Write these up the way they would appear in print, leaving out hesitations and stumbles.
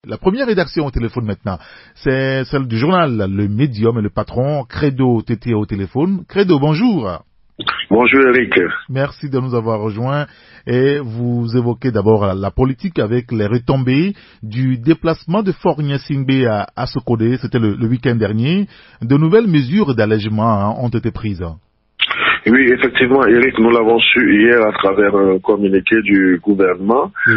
La première rédaction au téléphone maintenant, c'est celle du journal Le Médium et le patron Credo Tété au téléphone. Credo, bonjour. Bonjour Eric. Merci de nous avoir rejoints et vous évoquez d'abord la politique avec les retombées du déplacement de Faure Gnassingbé à Sokodé, c'était le week-end dernier. De nouvelles mesures d'allègement ont été prises. Oui, effectivement, Eric, nous l'avons su hier à travers un communiqué du gouvernement, Oui.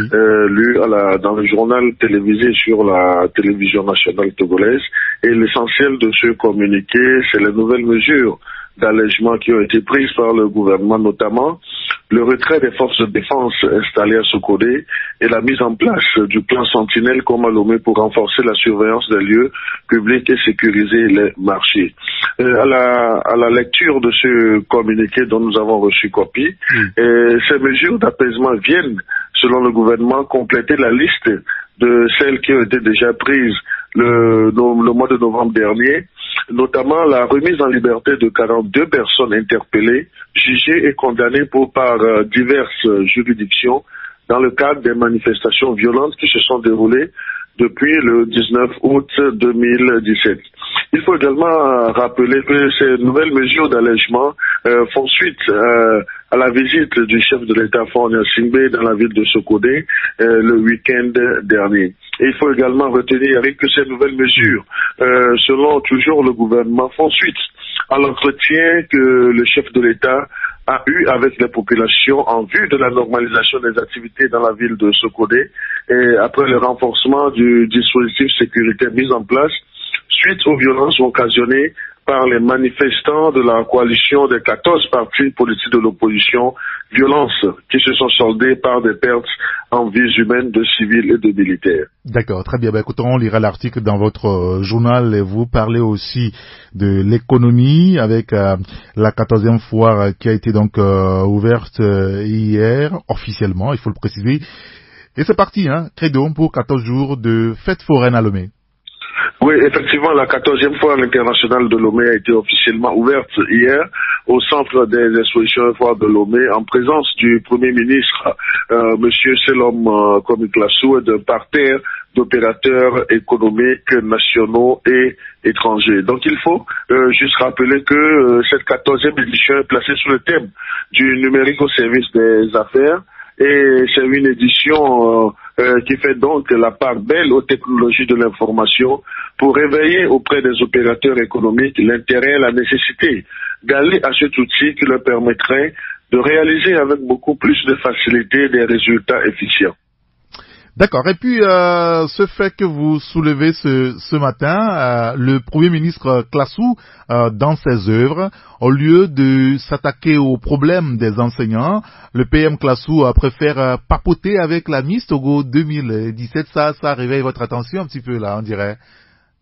lu dans le journal télévisé sur la télévision nationale togolaise. Et l'essentiel de ce communiqué, c'est les nouvelles mesures d'allègement qui ont été prises par le gouvernement, notamment le retrait des forces de défense installées à Sokodé et la mise en place du plan Sentinelle comme à Lomé pour renforcer la surveillance des lieux publics et sécuriser les marchés. À la lecture de ce communiqué dont nous avons reçu copie, ces mesures d'apaisement viennent, selon le gouvernement, compléter la liste de celles qui ont été déjà prises le mois de novembre dernier, notamment la remise en liberté de 42 personnes interpellées, jugées et condamnées par diverses juridictions dans le cadre des manifestations violentes qui se sont déroulées depuis le 19 août 2017. Il faut également rappeler que ces nouvelles mesures d'allègement font suite à la visite du chef de l'État Faure Gnassingbé dans la ville de Sokodé le week-end dernier. Et il faut également retenir, Eric, que ces nouvelles mesures, selon toujours le gouvernement, font suite à l'entretien que le chef de l'État a eu avec les populations en vue de la normalisation des activités dans la ville de Sokodé et après le renforcement du dispositif sécuritaire mis en place suite aux violences occasionnées par les manifestants de la coalition des 14 partis politiques de l'opposition, violences qui se sont soldées par des pertes en vies humaines de civils et de militaires. D'accord, très bien. Écoutez, on lira l'article dans votre journal et vous parlez aussi de l'économie avec la 14e foire qui a été donc ouverte hier, officiellement, il faut le préciser. Et c'est parti, Credo, pour 14 jours de fête foraine à Lomé. Oui, effectivement, la 14e foire internationale de Lomé a été officiellement ouverte hier au centre des expositions et foires de Lomé en présence du Premier ministre, Monsieur Selom Komiklassou, et d'un parterre d'opérateurs économiques nationaux et étrangers. Donc il faut juste rappeler que cette 14e édition est placée sous le thème du numérique au service des affaires. Et c'est une édition qui fait donc la part belle aux technologies de l'information pour réveiller auprès des opérateurs économiques l'intérêt et la nécessité d'aller à cet outil qui leur permettrait de réaliser avec beaucoup plus de facilité des résultats efficients. D'accord. Et puis, ce fait que vous soulevez ce matin, le Premier ministre Klassou, dans ses œuvres, au lieu de s'attaquer aux problèmes des enseignants, le PM Klassou préfère papoter avec la Miss Togo 2017. Ça réveille votre attention un petit peu là, on dirait.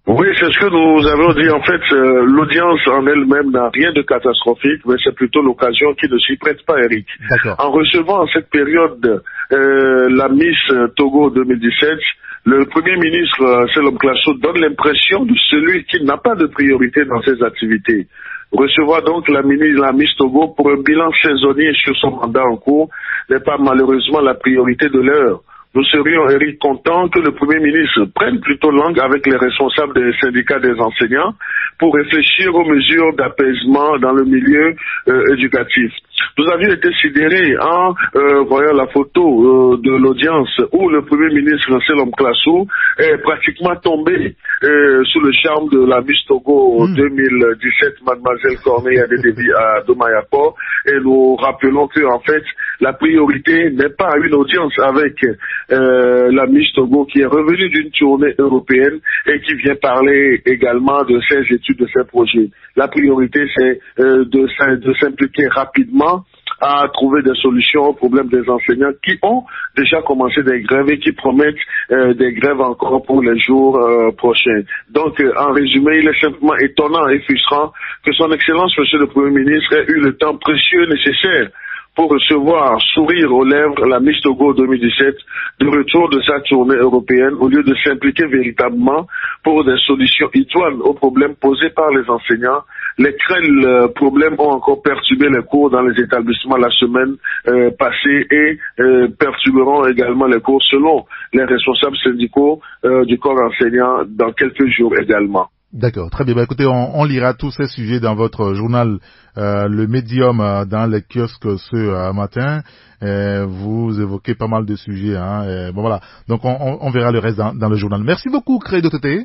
Oui, c'est ce que nous avons dit. En fait, l'audience en elle-même n'a rien de catastrophique, mais c'est plutôt l'occasion qui ne s'y prête pas, Eric. D'accord. En recevant en cette période la Miss Togo 2017, le Premier ministre Selom Klassou donne l'impression de celui qui n'a pas de priorité dans ses activités. Recevoir donc la Miss Togo pour un bilan saisonnier sur son mandat en cours n'est pas malheureusement la priorité de l'heure. Nous serions, Eric, contents que le Premier ministre prenne plutôt langue avec les responsables des syndicats des enseignants pour réfléchir aux mesures d'apaisement dans le milieu éducatif. Nous avions été sidérés en voyant la photo de l'audience où le Premier ministre Selom Klassou est pratiquement tombé sous le charme de la Miss Togo 2017, Mademoiselle Corneille Adédébi à Domayapo. Et nous rappelons que, en fait, la priorité n'est pas une audience avec la Miss Togo qui est revenue d'une tournée européenne et qui vient parler également de ses études, de ses projets. La priorité, c'est de s'impliquer rapidement à trouver des solutions aux problèmes des enseignants qui ont déjà commencé des grèves et qui promettent des grèves encore pour les jours prochains. Donc, en résumé, il est simplement étonnant et frustrant que son Excellence, Monsieur le Premier ministre, ait eu le temps précieux nécessaire pour recevoir, sourire aux lèvres, la Miss Togo 2017 de retour de sa tournée européenne au lieu de s'impliquer véritablement pour des solutions idoines aux problèmes posés par les enseignants les cruels problèmes ont encore perturbé les cours dans les établissements la semaine passée et perturberont également les cours selon les responsables syndicaux du corps enseignant dans quelques jours également. D'accord, très bien. Écoutez, on lira tous ces sujets dans votre journal Le Médium dans les kiosques ce matin. Vous évoquez pas mal de sujets. Bon voilà, donc on verra le reste dans le journal. Merci beaucoup, Credo Tété.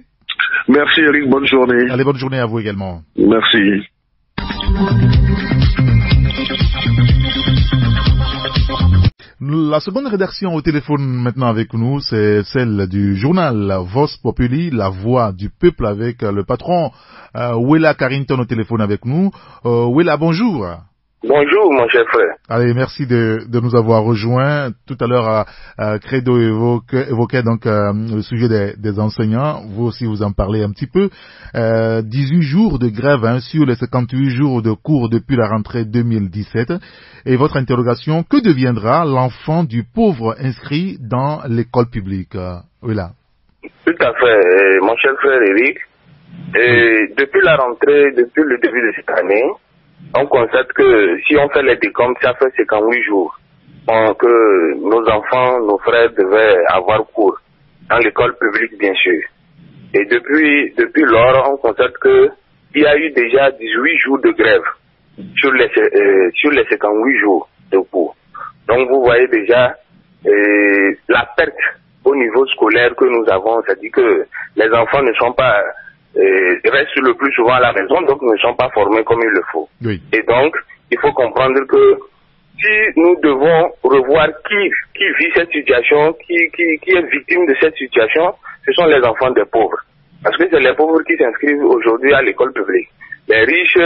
Merci Eric, bonne journée. Allez, bonne journée à vous également. Merci. La seconde rédaction au téléphone maintenant avec nous, c'est celle du journal Vox Populi, la voix du peuple, avec le patron Wela Carrington au téléphone avec nous. Wela, bonjour. Bonjour mon cher frère. Allez, merci de nous avoir rejoints. Tout à l'heure, Credo évoquait donc le sujet des enseignants. Vous aussi, vous en parlez un petit peu. 18 jours de grève sur les 58 jours de cours depuis la rentrée 2017. Et votre interrogation, que deviendra l'enfant du pauvre inscrit dans l'école publique? Voilà. Tout à fait, mon cher frère Eric. Depuis la rentrée, depuis le début de cette année, on constate que si on fait les décomptes, ça fait 58 jours que nos enfants, nos frères devaient avoir cours dans l'école publique, bien sûr. Et depuis lors, on constate que il y a eu déjà 18 jours de grève sur les 58 jours de cours. Donc vous voyez déjà la perte au niveau scolaire que nous avons, c'est-à-dire que les enfants ne sont pas restent le plus souvent à la maison, donc ne sont pas formés comme il le faut. Oui. Et donc, il faut comprendre que si nous devons revoir qui vit cette situation, qui est victime de cette situation, ce sont les enfants des pauvres. Parce que c'est les pauvres qui s'inscrivent aujourd'hui à l'école publique. Les riches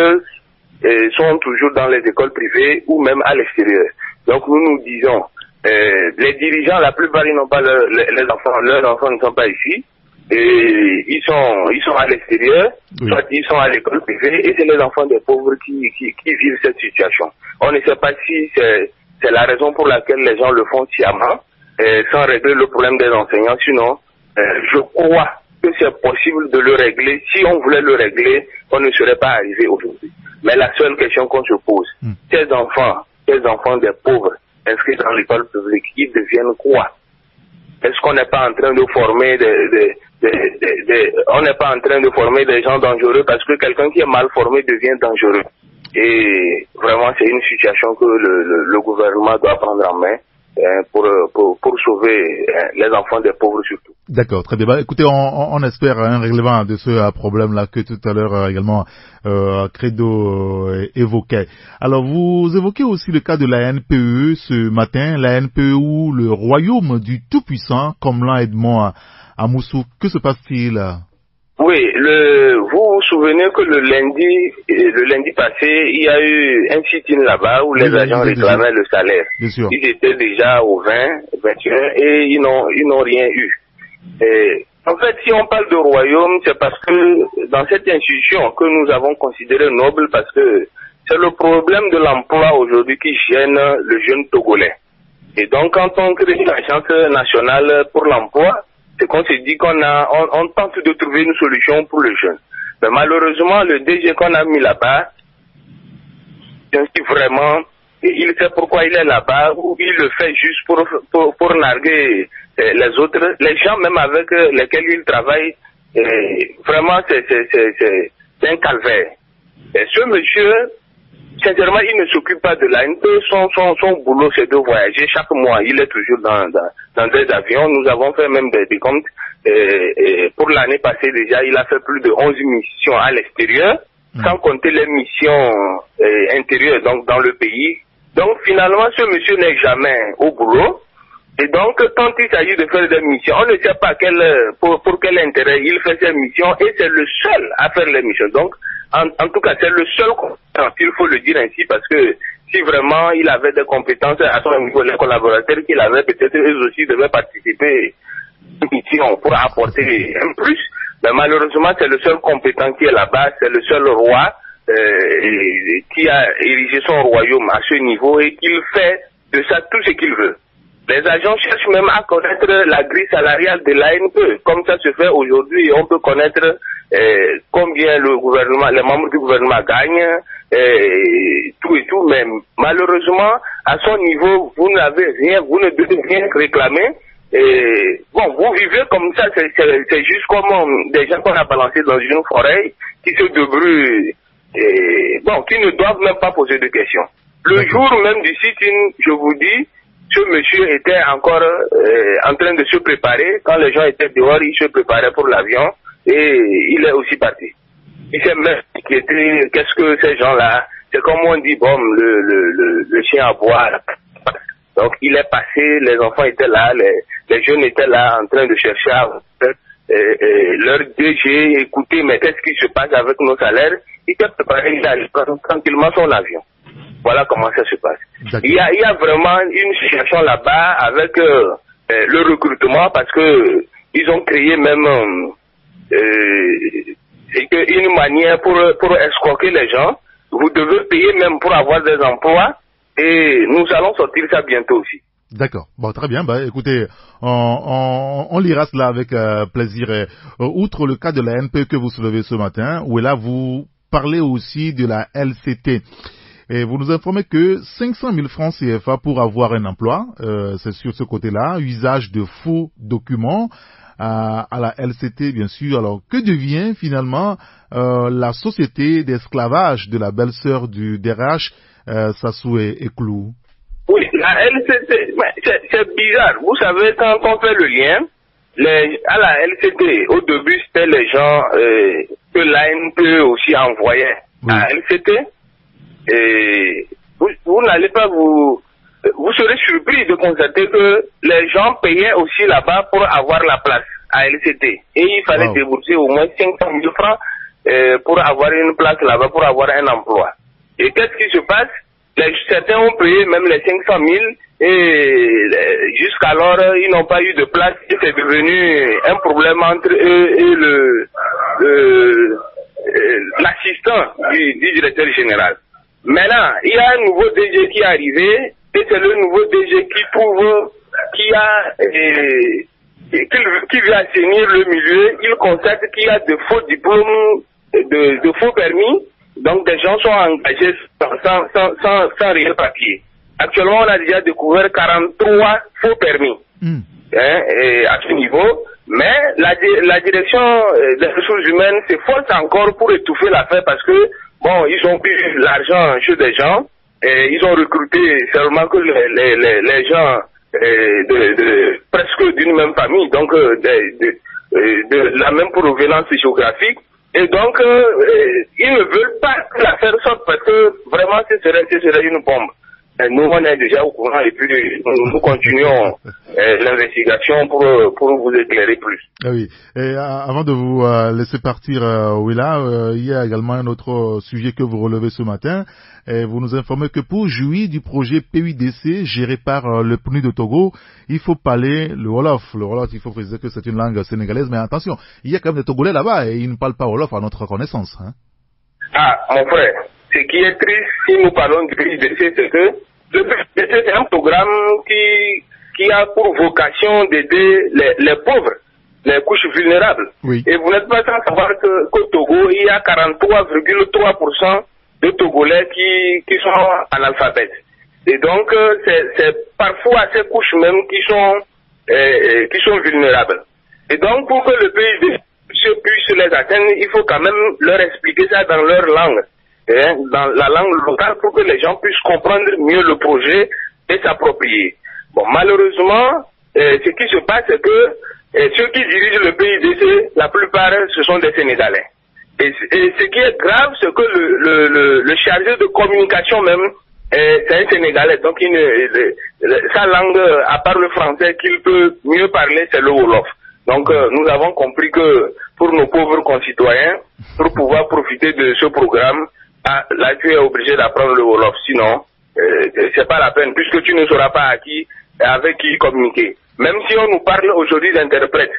sont toujours dans les écoles privées ou même à l'extérieur. Donc nous disons, les dirigeants, la plupart, ils n'ont pas les enfants, leurs enfants ne sont pas ici. Et ils sont à l'extérieur, oui. Soit ils sont à l'école privée, et c'est les enfants des pauvres qui vivent cette situation. On ne sait pas si c'est la raison pour laquelle les gens le font sciemment, sans régler le problème des enseignants. Sinon, je crois que c'est possible de le régler. Si on voulait le régler, on ne serait pas arrivé aujourd'hui. Mais la seule question qu'on se pose, ces enfants des pauvres inscrits dans l'école publique, ils deviennent quoi? Est-ce qu'on n'est pas en train de former on n'est pas en train de former des gens dangereux, parce que quelqu'un qui est mal formé devient dangereux. Et vraiment, c'est une situation que le gouvernement doit prendre en main pour sauver les enfants des pauvres surtout. D'accord, très bien. Bah, écoutez, on espère un règlement de ce problème-là que tout à l'heure également Credo évoquait. Alors, vous évoquez aussi le cas de la NPE ce matin, la NPE ou le royaume du Tout-Puissant, comme l'a Edmond à Moussou. Que se passe-t-il? Oui, vous vous souvenez que le lundi passé, il y a eu un sit-in là-bas où les agents réclamaient le salaire. Bien sûr. Ils étaient déjà au 20, 21 et ils n'ont rien eu. Et en fait, si on parle de royaume, c'est parce que dans cette institution que nous avons considérée noble, parce que c'est le problème de l'emploi aujourd'hui qui gêne le jeune Togolais. Et donc, quand on crée une agence nationale pour l'emploi, c'est qu'on se dit on tente de trouver une solution pour le jeune. Mais malheureusement, le DG qu'on a mis là-bas, vraiment, il sait pourquoi il est là-bas, ou il le fait juste pour narguer les autres, les gens même avec lesquels il travaille. Vraiment, c'est un calvaire. Et ce monsieur, sincèrement, il ne s'occupe pas de la NPE. Son boulot, c'est de voyager. Chaque mois, il est toujours dans des avions. Nous avons fait même des comptes. Pour l'année passée, déjà, il a fait plus de 11 missions à l'extérieur, sans compter les missions intérieures, donc dans le pays. Donc, finalement, ce monsieur n'est jamais au boulot. Et donc, quand il s'agit de faire des missions, on ne sait pas pour quel intérêt il fait ses missions, et c'est le seul à faire les missions. Donc, en tout cas, c'est le seul compétent, il faut le dire ainsi, parce que si vraiment il avait des compétences à son niveau, les collaborateurs qu'il avait, peut-être eux aussi devaient participer à une mission pour apporter un plus. Mais malheureusement, c'est le seul compétent qui est là-bas, c'est le seul roi qui a érigé son royaume à ce niveau, et qu'il fait de ça tout ce qu'il veut. Les agents cherchent même à connaître la grille salariale de l'ANPE. Comme ça se fait aujourd'hui, on peut connaître combien le gouvernement, les membres du gouvernement gagnent, tout et tout. Mais malheureusement, à son niveau, vous n'avez rien, vous ne devez rien réclamer. Bon, vous vivez comme ça, c'est juste comme des gens qu'on a balancés dans une forêt qui se débrouillent, bon, qui ne doivent même pas poser de questions. Le jour même du sit-in, je vous dis, ce monsieur était encore en train de se préparer. Quand les gens étaient dehors, il se préparait pour l'avion et il est aussi parti. Il s'est même inquiété, qu'est-ce que ces gens-là, c'est comme on dit, bon, le chien à boire. Donc il est passé, les enfants étaient là, les jeunes étaient là en train de chercher à leur DG, écouter, mais qu'est-ce qui se passe avec nos salaires. Il s'est préparé, il a prendre tranquillement son avion. Voilà comment ça se passe. Il y a vraiment une situation là-bas avec le recrutement parce que ils ont créé même une manière pour escroquer les gens. Vous devez payer même pour avoir des emplois et nous allons sortir ça bientôt aussi. D'accord. Bon, très bien. Bah, écoutez, on lira cela avec plaisir. Outre le cas de la NPE que vous soulevez ce matin, où là vous parlez aussi de la LCT. Et vous nous informez que 500 000 francs CFA pour avoir un emploi, c'est sur ce côté-là, usage de faux documents à la LCT, bien sûr. Alors, que devient finalement la société d'esclavage de la belle-sœur du DRH, Sassou et Clou? Oui, la LCT, c'est bizarre. Vous savez, quand on fait le lien, à la LCT, au début, c'était les gens que l'ANPE aussi envoyait à LCT. Et vous n'allez pas vous serez surpris de constater que les gens payaient aussi là-bas pour avoir la place à LCT. Et il fallait débourser au moins 500 000 francs pour avoir une place là-bas, pour avoir un emploi. Et qu'est-ce qui se passe? Certains ont payé même les 500 000 et jusqu'alors ils n'ont pas eu de place. Et c'est devenu un problème entre eux et l'assistant du directeur général. Maintenant, il y a un nouveau DG qui est arrivé et c'est le nouveau DG qui trouve qui veut assainir le milieu. Il constate qu'il y a de faux diplômes, de faux permis. Donc des gens sont engagés sans réel papier. Actuellement, on a déjà découvert 43 faux permis à ce niveau. Mais la direction des ressources humaines s'efforce encore pour étouffer l'affaire parce que bon, ils ont eu l'argent chez des gens et ils ont recruté seulement que les gens presque d'une même famille, donc de la même provenance géographique. Et donc, ils ne veulent pas que l'affaire sorte parce que vraiment, ce serait une bombe. Et nous, on est déjà au courant et puis nous continuons l'investigation pour vous éclairer plus. Ah oui. Et avant de vous laisser partir, Willa, il y a également un autre sujet que vous relevez ce matin. Et vous nous informez que pour jouir du projet PUDC géré par le PNUD de Togo, il faut parler le Wolof. Le Wolof, il faut préciser que c'est une langue sénégalaise, mais attention, il y a quand même des Togolais là-bas et ils ne parlent pas Wolof à notre connaissance. Hein. Ah, mon frère, ce qui est triste si nous parlons du PUDC, c'est que le PUDC, c'est un programme qui a pour vocation d'aider les pauvres, les couches vulnérables. Oui. Et vous n'êtes pas sans savoir qu'au Togo, il y a 43,3% de Togolais qui sont analphabètes. Et donc, c'est parfois ces couches même qui sont vulnérables. Et donc, pour que le pays puisse les atteindre, il faut quand même leur expliquer ça dans leur langue, dans la langue locale, pour que les gens puissent comprendre mieux le projet et s'approprier. Bon, malheureusement, ce qui se passe, c'est que ceux qui dirigent le PUDC, la plupart, ce sont des Sénégalais. Et ce qui est grave, c'est que le chargé de communication même, c'est un Sénégalais. Donc, sa langue, à part le français qu'il peut mieux parler, c'est le Wolof. Donc, nous avons compris que pour nos pauvres concitoyens, pour pouvoir profiter de ce programme, là, tu es obligé d'apprendre le Wolof. Sinon, c'est pas la peine, puisque tu ne sauras pas avec qui communiquer. Même si on nous parle aujourd'hui d'interprètes.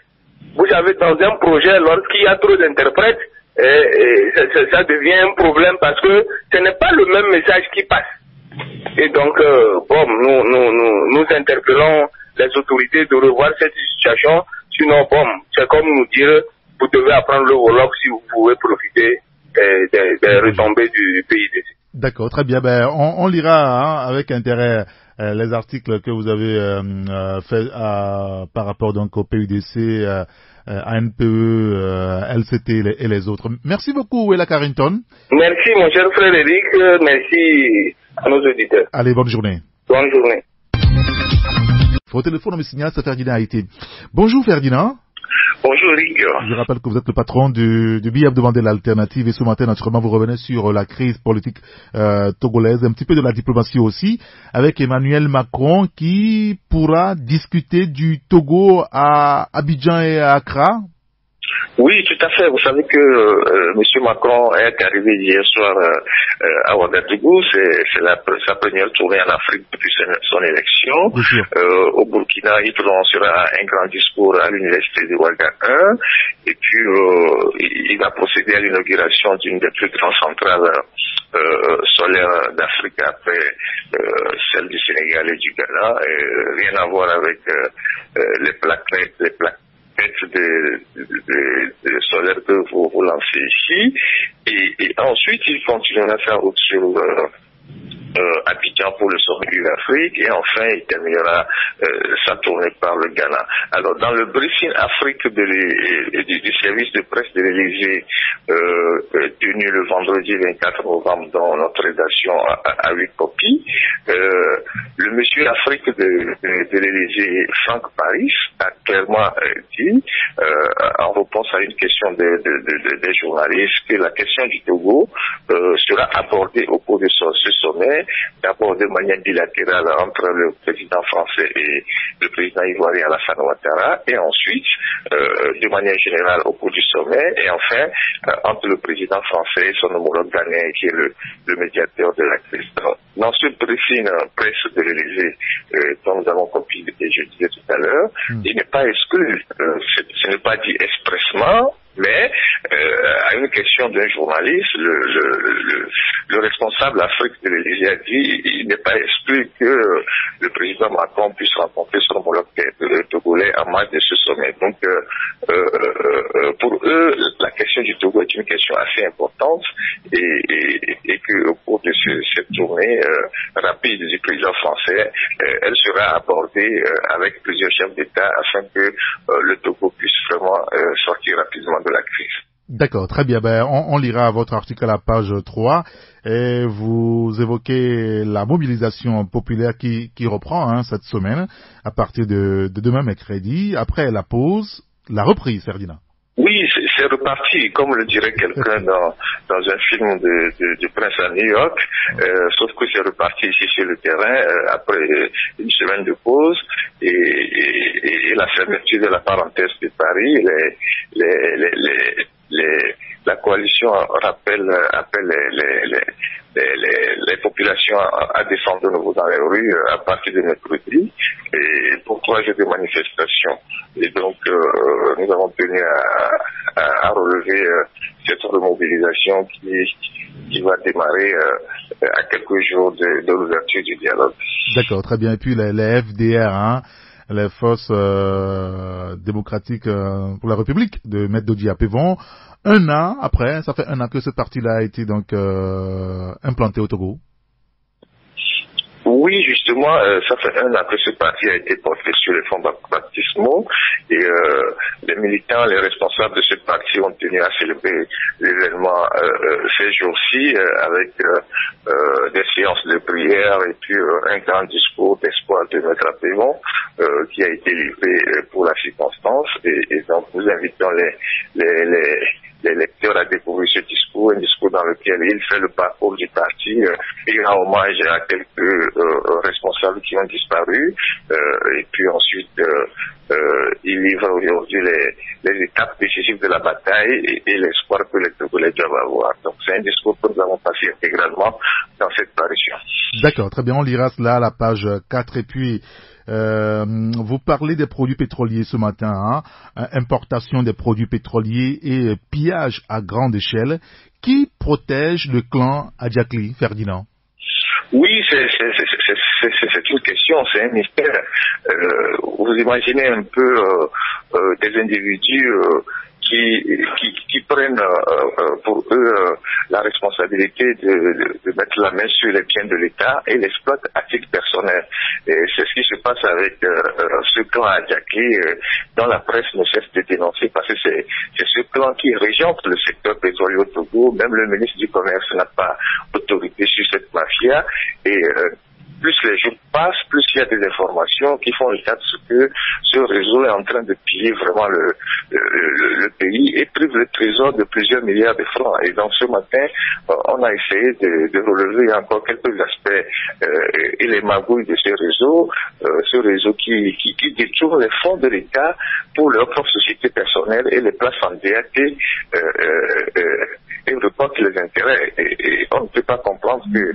Vous savez, dans un projet, lorsqu'il y a trop d'interprètes, ça devient un problème parce que ce n'est pas le même message qui passe. Et donc, nous interpellons les autorités de revoir cette situation. Sinon, c'est comme nous dire, vous devez apprendre le Wolof si vous pouvez profiter des retombées du pays. D'accord, très bien. Ben, on lira avec intérêt les articles que vous avez fait par rapport donc au PUDC, ANPE, LCT et les autres. Merci beaucoup, Wella Carrington. Merci, mon cher frère Eric. Merci à nos auditeurs. Allez, bonne journée. Bonne journée. Au téléphone, on me signale, c'est Ferdinand Haïti. Bonjour, Ferdinand. Bonjour Eric. Je rappelle que vous êtes le patron du billet hebdomadaire de l'Alternative et ce matin, naturellement, vous revenez sur la crise politique togolaise, un petit peu de la diplomatie aussi, avec Emmanuel Macron qui pourra discuter du Togo à Abidjan et à Accra. Oui, tout à fait. Vous savez que M. Macron est arrivé hier soir à Ouagadougou. C'est sa première tournée en Afrique depuis son élection. Au Burkina, il prononcera un grand discours à l'université de Ouaga 1. Et puis, il va procéder à l'inauguration d'une des plus grandes centrales solaires d'Afrique après celle du Sénégal et du Ghana. Rien à voir avec les plaques de solaire que vous lancez ici. Et ensuite, il continuera sa route sur Abidjan pour le sommet de l'Afrique et enfin il terminera sa tournée par le Ghana. Alors dans le briefing Afrique du service de presse de l'Élysée tenu le vendredi 24 novembre dans notre rédaction à 8 copies, le monsieur Afrique de l'Élysée, Franck Paris, a clairement dit en réponse à une question des journalistes que la question du Togo sera abordée au cours de ce sommet, d'abord de manière bilatérale entre le président français et le président ivoirien Alassane Ouattara, et ensuite de manière générale au cours du sommet, et enfin entre le président français et son homologue ghanéen qui est le médiateur de la crise. Dans ce briefing presse de l'Élysée dont nous avons copié et je disais tout à l'heure, il n'est pas exclu, ce n'est pas dit expressement, mais à une question d'un journaliste, le responsable Afrique de l'Élysée a dit il n'est pas exclu que le président Macron puisse rencontrer son homologue togolais en marge de ce sommet. Donc pour eux, la question du Togo est une question assez importante et qu'au cours de cette tournée rapide du président français, elle sera abordée avec plusieurs chefs d'État afin que le Togo puisse vraiment sortir rapidement de la crise. D'accord, très bien. Ben, on lira votre article à la page 3 et vous évoquez la mobilisation populaire qui reprend cette semaine à partir de demain mercredi. Après la pause, la reprise, Ferdinand. Oui, c'est reparti, comme le dirait quelqu'un dans un film du Prince à New York, sauf que c'est reparti ici sur le terrain après une semaine de pause et la fermeture de la parenthèse de Paris. La coalition appelle les populations à descendre de nouveau dans les rues à partir de mercredi et pour 3 jours de manifestation. Et donc nous avons tenu à relever cette remobilisation qui va démarrer à quelques jours de l'ouverture du dialogue. D'accord, très bien. Et puis les FDR, les forces démocratiques pour la République de Maître Dodi Apé-Von, un an après, ça fait un an que ce parti-là a été donc implanté au Togo. Oui, justement, ça fait un an que ce parti a été porté sur les fonds baptismaux et les militants, les responsables de ce parti ont tenu à célébrer l'événement ces jours-ci avec des séances de prière et puis un grand discours d'espoir de Maître Apé-Von qui a été livré pour la circonstance et donc nous invitons les lecteurs à découvrir ce discours, un discours dans lequel il fait le parcours du parti, il rend hommage à quelques responsables qui ont disparu, et puis ensuite il livre aujourd'hui les étapes décisives de la bataille et l'espoir que les Togolais doivent avoir. Donc c'est un discours que nous avons passé intégralement dans cette parution. D'accord, très bien, on lira cela à la page 4 et puis vous parlez des produits pétroliers ce matin, importation des produits pétroliers et pillage à grande échelle. Qui protège le clan Adjakli, Ferdinand? Oui, c'est une question, c'est un mystère. Vous imaginez un peu des individus qui prennent pour eux la responsabilité de mettre la main sur les biens de l'État et l'exploitent à titre personnel. Et c'est ce qui se passe avec ce clan Adjaké dont la presse ne cesse de dénoncer, parce que c'est ce clan qui régente le secteur pétrolier au Togo. Même le ministre du Commerce n'a pas autorité sur cette mafia. Et plus les jours passent, plus il y a des informations qui font état de ce que ce réseau est en train de piller vraiment le pays et prive le trésor de plusieurs milliards de francs. Et donc ce matin, on a essayé de relever encore quelques aspects et les magouilles de ce réseau qui détourne les fonds de l'État pour leur propre société personnelle et les place en DAT et reporte les intérêts. Et on ne peut pas comprendre que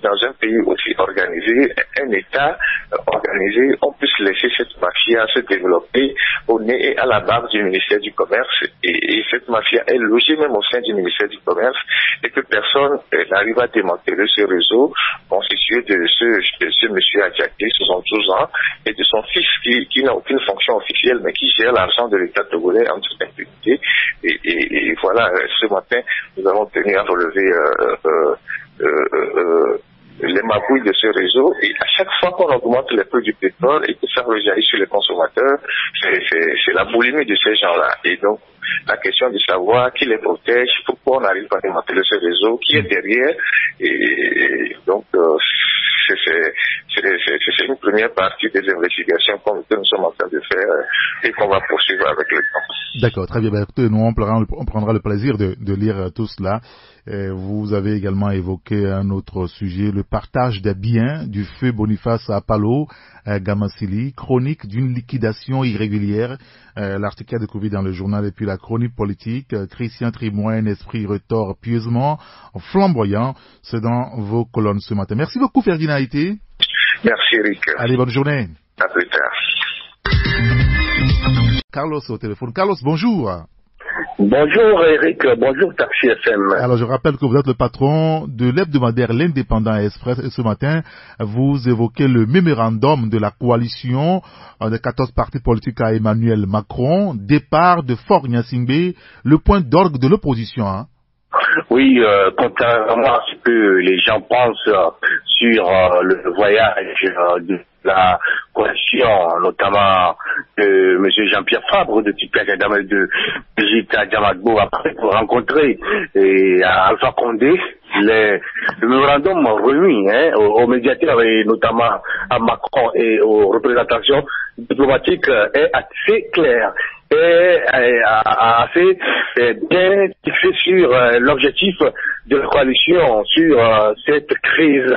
dans un pays aussi organisé, un État organisé, on puisse laisser cette mafia se développer au nez et à la barbe du ministère du Commerce. Et cette mafia est logée même au sein du ministère du Commerce et que personne n'arrive à démanteler ce réseau constitué de ce monsieur Adjaké, 72 ans, et de son fils qui n'a aucune fonction officielle mais qui gère l'argent de l'État togolais en toute impunité. Et voilà, ce matin, nous avons tenu à relever les magouilles de ce réseau, et à chaque fois qu'on augmente les prix du pétrole et que ça rejaillit sur les consommateurs, c'est la boulimie de ces gens-là. Et donc, la question de savoir qui les protège, pourquoi on n'arrive pas à démanteler ce réseau, qui est derrière, et donc c'est une première partie des investigations que nous sommes en train de faire et qu'on va poursuivre avec le temps. D'accord, très bien. Écoutez, nous on prendra le plaisir de lire tout cela. Vous avez également évoqué un autre sujet, le partage des biens du feu Boniface à Palo, Gamasili, chronique d'une liquidation irrégulière. L'article a découvert dans le journal, et puis la chronique politique, Christian Trimoine, esprit retort pieusement, flamboyant, c'est dans vos colonnes ce matin. Merci beaucoup Ferdinand Haïté. Merci Eric. Allez, bonne journée. À plus tard. Carlos au téléphone. Carlos, bonjour. Bonjour Eric, bonjour Taxi FM. Alors je rappelle que vous êtes le patron de l'hebdomadaire L'Indépendant Express, et ce matin vous évoquez le mémorandum de la coalition des 14 partis politiques à Emmanuel Macron, départ de Faure Gnassingbé, le point d'orgue de l'opposition. Hein. Oui, contrairement à ce que les gens pensent sur le voyage de la coalition, notamment de M. Jean-Pierre Fabre, de Tipia Kadamel, de Brigitte Diamadbo, après pour rencontrer Alpha Condé, le mémorandum remis aux médiateurs et notamment à Macron et aux représentations diplomatiques est assez clair et assez bien fixé sur l'objectif de la coalition, sur cette crise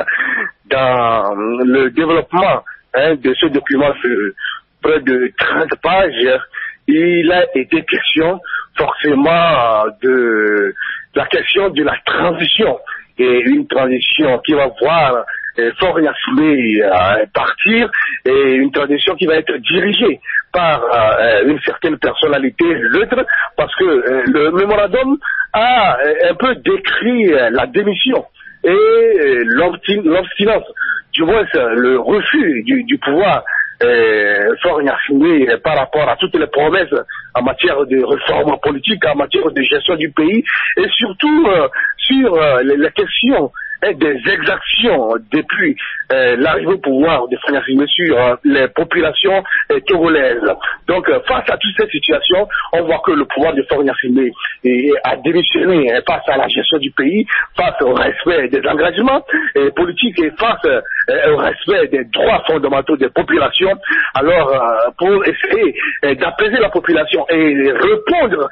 dans le développement de ce document de près de 30 pages. Il a été question forcément de la question de la transition, et une transition qui va voir Faure Gnassingbé partir, et une transition qui va être dirigée par une certaine personnalité neutre, parce que le mémorandum a un peu décrit la démission et l'obstinence, du moins le refus du pouvoir Faure Gnassingbé par rapport à toutes les promesses en matière de réforme politique, en matière de gestion du pays, et surtout sur les questions des exactions depuis l'arrivée au pouvoir de Faure Gnassingbé sur les populations togolaises. Donc face à toutes ces situations, on voit que le pouvoir de Faure Gnassingbé a démissionné face à la gestion du pays, face au respect des engagements politiques et face au respect des droits fondamentaux des populations. Alors pour essayer d'apaiser la population et répondre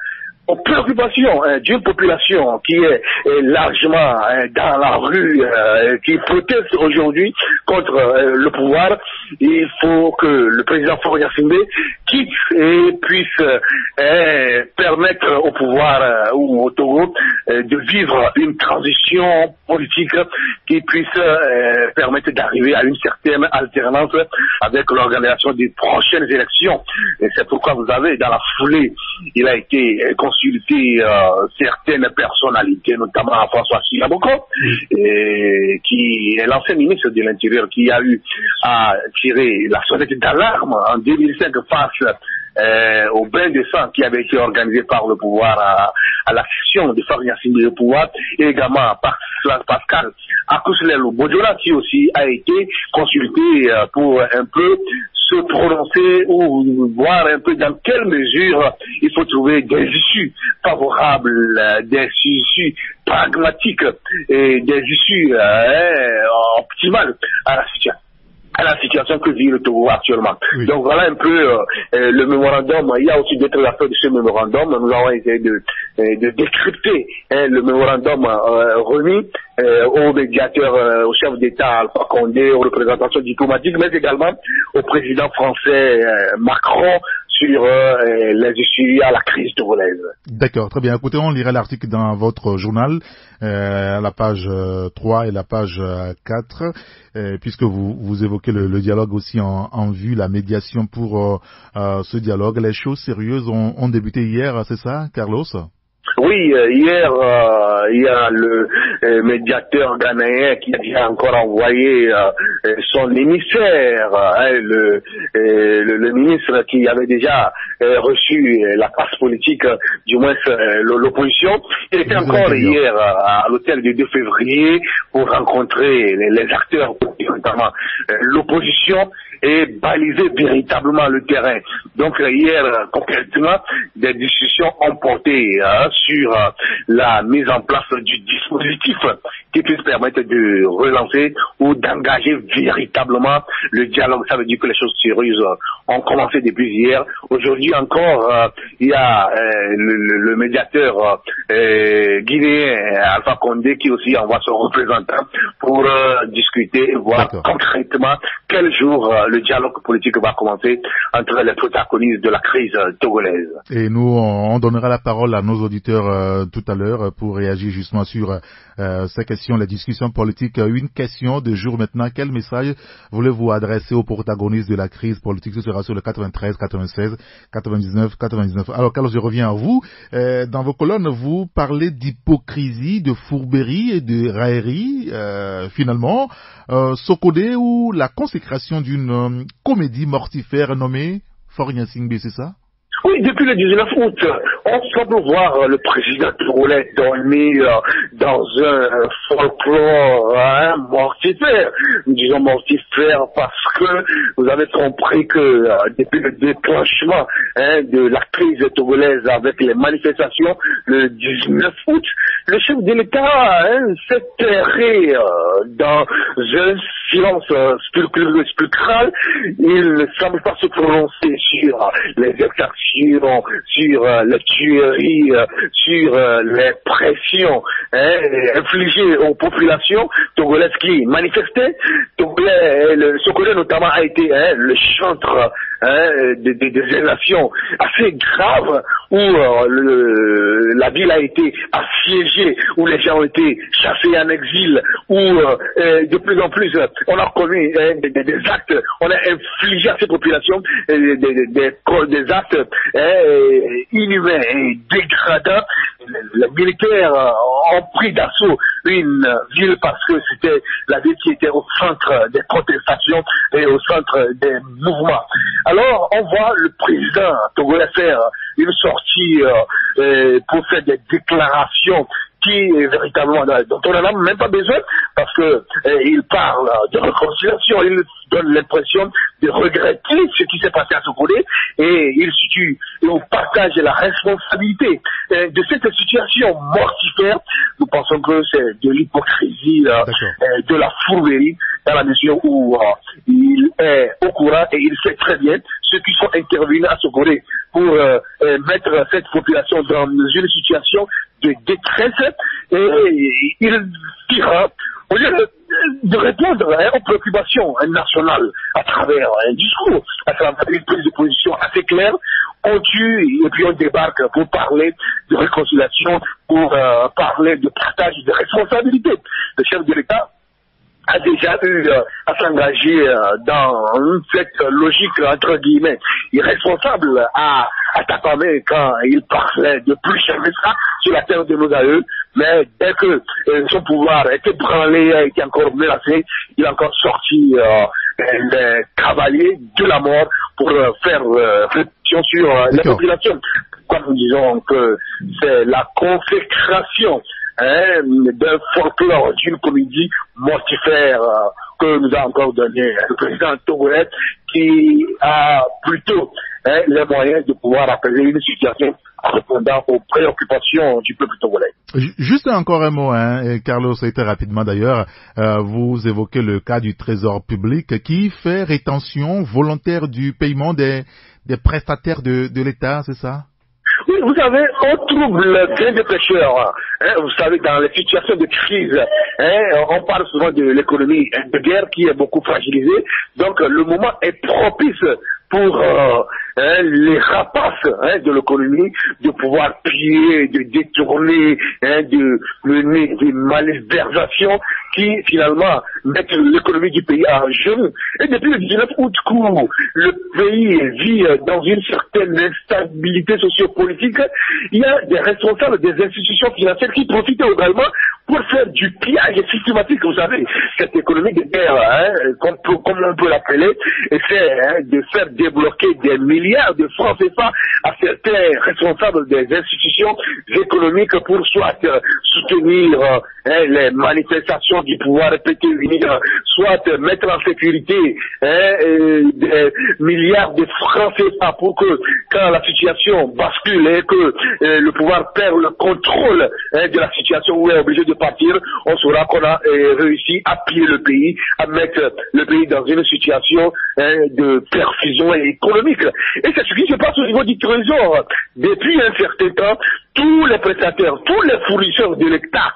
aux préoccupations d'une population qui est largement dans la rue, qui proteste aujourd'hui contre le pouvoir, il faut que le président Faure Gnassingbé quitte et puisse permettre au pouvoir ou au Togo de vivre une transition politique qui puisse permettre d'arriver à une certaine alternance avec l'organisation des prochaines élections. Et c'est pourquoi vous avez, dans la foulée, il a été construit consulté certaines personnalités, notamment François Silaboko, qui est l'ancien ministre de l'Intérieur, qui a eu à tirer la sonnette d'alarme en 2005 face au bain de sang qui avait été organisé par le pouvoir à la session de Faria Simbi au pouvoir, et également par Pascal Akouslelo Bodjola, qui aussi a été consulté pour un peu se prononcer ou voir un peu dans quelle mesure il faut trouver des issues favorables, des issues pragmatiques et des issues optimales à la situation que vit le Togo actuellement. Oui. Donc voilà un peu le mémorandum. Il y a aussi d'autres aspects de ce mémorandum. Nous avons essayé de décrypter le mémorandum remis au médiateur, au chef d'État Alpha Condé, aux représentations diplomatiques, mais également au président français Macron sur les issues à la crise togolaise. D'accord, très bien. Écoutez, on lira l'article dans votre journal, la page 3 et la page 4, puisque vous évoquez le dialogue aussi en vue, la médiation pour ce dialogue. Les choses sérieuses ont débuté hier, c'est ça, Carlos? Oui, hier, il y a le médiateur ghanéen qui a encore envoyé son émissaire, le ministre qui avait déjà reçu la passe politique, du moins l'opposition. Il était encore hier à l'hôtel du 2 février pour rencontrer les acteurs, notamment l'opposition, et baliser véritablement le terrain. Donc hier, concrètement, des discussions ont porté sur la mise en place du dispositif qui puisse permettre de relancer ou d'engager véritablement le dialogue. Ça veut dire que les choses sérieuses ont commencé depuis hier. Aujourd'hui encore, il y a le médiateur guinéen Alpha Condé qui aussi envoie son représentant pour discuter et voir concrètement quel jour le dialogue politique va commencer entre les protagonistes de la crise togolaise. Et nous, on donnera la parole à nos auditeurs tout à l'heure pour réagir justement sur ces questions, les discussions politiques. Une question de jour maintenant. Quel message voulez-vous adresser aux protagonistes de la crise politique? Ce sera sur le 93, 96, 99, 99. Alors, Carlos, je reviens à vous. Dans vos colonnes, vous parlez d'hypocrisie, de fourberie et de raillerie. Finalement, Sokodé ou la consécration d'une comédie mortifère nommée Faria Simbi, c'est ça? Oui, depuis le 19 août, on semble voir le président togolais dormir dans un folklore mortifère. Nous disons mortifère parce que vous avez compris que depuis le déclenchement de la crise togolaise avec les manifestations le 19 août, le chef de l'État s'est terré dans un silence spectral. Il ne semble pas se prononcer sur les exactions, sur les tueries, sur les pressions infligées aux populations togolaises qui manifestaient. Sokodé notamment a été le chantre des nations assez graves où la ville a été assiégée, où les gens ont été chassés en exil, où de plus en plus on a commis des actes, on a infligé à ces populations des actes inhumains et dégradants. Les militaires ont pris d'assaut une ville parce que c'était la ville qui était au centre des protestations et au centre des mouvements. Alors, on voit le président togolais faire une sortie pour faire des déclarations qui véritablement dont on n'en a même pas besoin parce que il parle de réconciliation, il donne l'impression de regretter ce qui s'est passé à Sokodé et il situe et on partage la responsabilité de cette situation mortifère. Nous pensons que c'est de l'hypocrisie, de la fourberie dans la mesure où il est au courant et il sait très bien ceux qui sont intervenus à Sokodé pour mettre cette population dans une situation de détresse et il dira, au lieu de répondre aux préoccupations nationales à travers un discours, à travers une prise de position assez claire, on tue et puis on débarque pour parler de réconciliation, pour parler de partage de responsabilités. Le chef de l'État a déjà eu à s'engager dans cette logique entre guillemets irresponsable à Takamé quand il parlait de plus jamais ça sur la terre de nos aïeux, mais dès que son pouvoir était branlé, a été encore menacé, il a encore sorti les cavaliers de la mort pour faire réflexion sur les populations. Comme nous disons que c'est la consécration d'un folklore, d'une comédie mortifère que nous a encore donné le président togolais, qui a plutôt les moyens de pouvoir apaiser une situation répondant aux préoccupations du peuple togolais. Juste encore un mot, Carlos, ça a été rapidement d'ailleurs, vous évoquez le cas du Trésor public qui fait rétention volontaire du paiement des prestataires de l'État, c'est ça? Oui, vous savez, on trouve le grain de pêcheur. Vous savez, dans les situations de crise, on parle souvent de l'économie de guerre qui est beaucoup fragilisée. Donc, le moment est propice pour les rapaces de l'économie de pouvoir piller, de détourner, de mener des malversations qui finalement mettent l'économie du pays en jeu. Et depuis le 19 août, le pays vit dans une certaine instabilité sociopolitique, il y a des responsables des institutions financières qui profitent également pour faire du pillage systématique. Vous savez, cette économie de guerre, comme on peut l'appeler, c'est de faire débloquer des milliards de francs CFA à certains responsables des institutions économiques pour soit soutenir les manifestations du pouvoir pété unir, soit mettre en sécurité des milliards de francs CFA pour que quand la situation bascule et que le pouvoir perd le contrôle de la situation où il est obligé de partir, on saura qu'on a réussi à piller le pays, à mettre le pays dans une situation de perfusion économique. Et c'est ce qui se passe au niveau du Trésor. Depuis un certain temps, tous les prestataires, tous les fournisseurs de l'État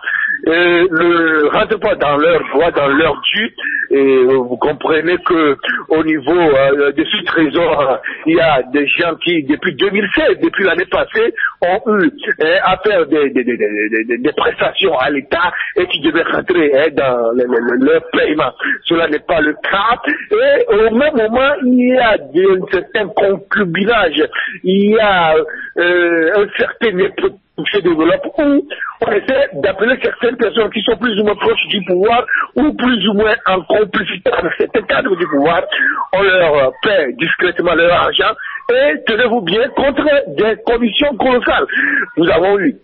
ne rentrent pas dans leur droit, dans leur dû. Et vous comprenez que au niveau de ce trésor, il y a des gens qui, depuis 2016, depuis l'année passée, ont eu à faire des prestations à l'État et qui devaient rentrer dans leur paiement. Cela n'est pas le cas. Et au même moment, il y a un certain concubinage, il y a un certain se développe où on essaie d'appeler certaines personnes qui sont plus ou moins proches du pouvoir ou plus ou moins en complicité avec certains cadres du pouvoir. On leur paie discrètement leur argent et tenez-vous bien contre des commissions colossales. Nous avons eu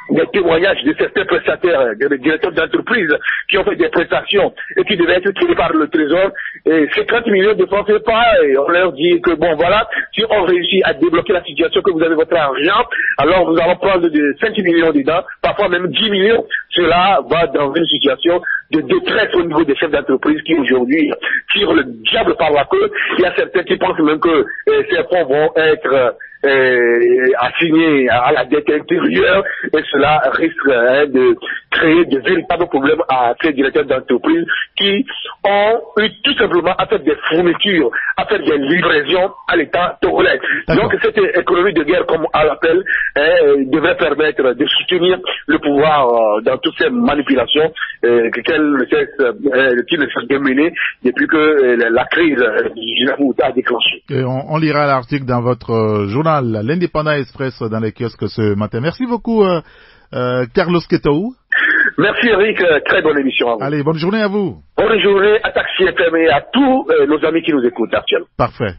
des témoignages de certains prestataires, des directeurs d'entreprise qui ont fait des prestations et qui devaient être tirés par le Trésor, et 50 millions de francs CFA, et on leur dit que bon voilà, si on réussit à débloquer la situation, que vous avez votre argent, alors nous allons prendre de 5 millions dedans, parfois même 10 millions. Cela va dans une situation de détresse au niveau des chefs d'entreprise qui aujourd'hui tirent le diable par la queue. Il y a certains qui pensent même que ces fonds vont être assignés à la dette intérieure, et cela risque de créer de véritables problèmes à ces directeurs d'entreprise qui ont eu tout simplement à faire des fournitures, à faire des livraisons à l'État togolais. Donc cette économie de guerre, comme on l'appelle, devrait permettre de soutenir le pouvoir dans toutes ces manipulations qui ne cessent de mener depuis que la crise du août a déclenché. Et on lira l'article dans votre journal L'Indépendant Express dans les kiosques ce matin. Merci beaucoup Carlos Quetaou. Merci Eric, très bonne émission à vous. Allez, bonne journée à vous. Bonne journée à Taxi FM et à tous nos amis qui nous écoutent actuellement. Parfait.